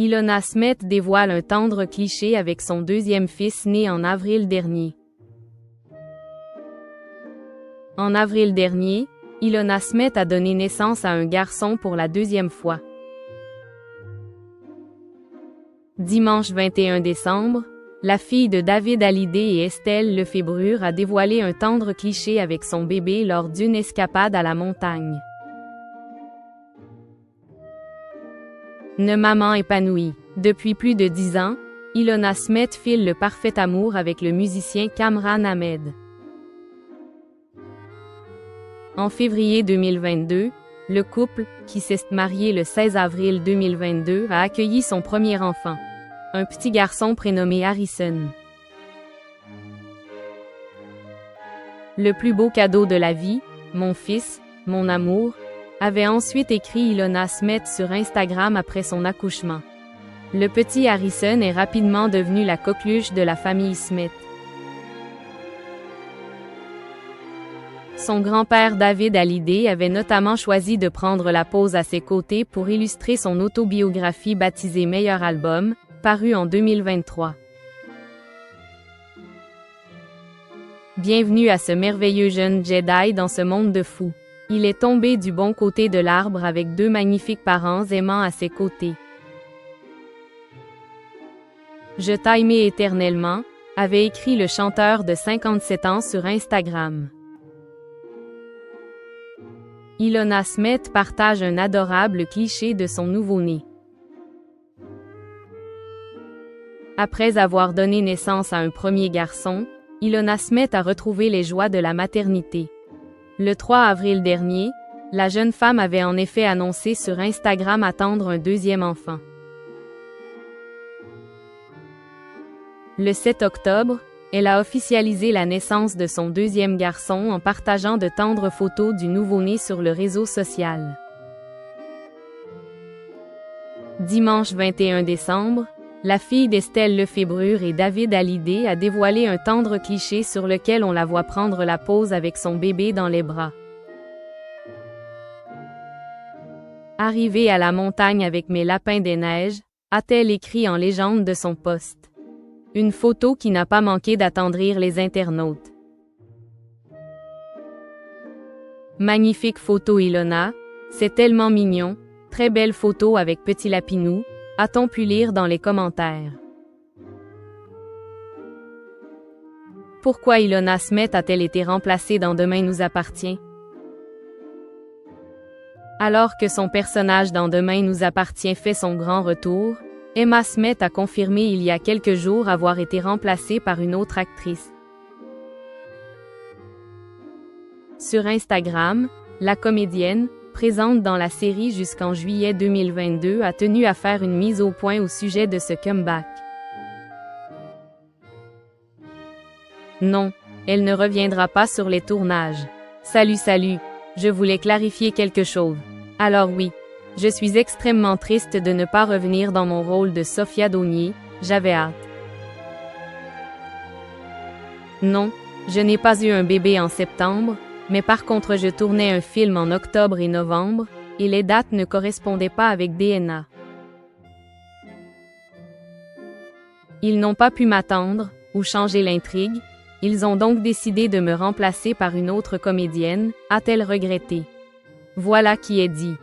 Ilona Smet dévoile un tendre cliché avec son deuxième fils né en avril dernier. En avril dernier, Ilona Smet a donné naissance à un garçon pour la deuxième fois. Dimanche 21 décembre, la fille de David Hallyday et Estelle Lefébure a dévoilé un tendre cliché avec son bébé lors d'une escapade à la montagne. Une maman épanouie. Depuis plus de 10 ans, Ilona Smet file le parfait amour avec le musicien Kamran Ahmed. En février 2022, le couple, qui s'est marié le 16 avril 2022, a accueilli son premier enfant, un petit garçon prénommé Harrison. Le plus beau cadeau de la vie, mon fils, mon amour, avait ensuite écrit Ilona Smet sur Instagram après son accouchement. Le petit Harrison est rapidement devenu la coqueluche de la famille Smet. Son grand-père David Hallyday avait notamment choisi de prendre la pose à ses côtés pour illustrer son autobiographie baptisée Meilleur album, parue en 2023. Bienvenue à ce merveilleux jeune Jedi dans ce monde de fous. Il est tombé du bon côté de l'arbre avec deux magnifiques parents aimants à ses côtés. Je t'aimais éternellement, avait écrit le chanteur de 57 ans sur Instagram. Ilona Smet partage un adorable cliché de son nouveau-né. Après avoir donné naissance à un premier garçon, Ilona Smet a retrouvé les joies de la maternité. Le 3 avril dernier, la jeune femme avait en effet annoncé sur Instagram attendre un deuxième enfant. Le 7 octobre, elle a officialisé la naissance de son deuxième garçon en partageant de tendres photos du nouveau-né sur le réseau social. Dimanche 21 décembre, la fille d'Estelle Lefébure et David Hallyday a dévoilé un tendre cliché sur lequel on la voit prendre la pose avec son bébé dans les bras. Arrivée à la montagne avec mes lapins des neiges, a-t-elle écrit en légende de son post. Une photo qui n'a pas manqué d'attendrir les internautes. Magnifique photo Ilona, c'est tellement mignon, très belle photo avec petit lapinou, a-t-on pu lire dans les commentaires. Pourquoi Ilona Smet a-t-elle été remplacée dans Demain nous appartient? Alors que son personnage dans Demain nous appartient fait son grand retour, Emma Smet a confirmé il y a quelques jours avoir été remplacée par une autre actrice. Sur Instagram, la comédienne, présente dans la série jusqu'en juillet 2022, a tenu à faire une mise au point au sujet de ce comeback. Non, elle ne reviendra pas sur les tournages. Salut, je voulais clarifier quelque chose. Alors oui, je suis extrêmement triste de ne pas revenir dans mon rôle de Sophia Daugnier, j'avais hâte. Non, je n'ai pas eu un bébé en septembre, mais par contre je tournais un film en octobre et novembre, et les dates ne correspondaient pas avec DNA. Ils n'ont pas pu m'attendre, ou changer l'intrigue, ils ont donc décidé de me remplacer par une autre comédienne, a-t-elle regretté. Voilà qui est dit.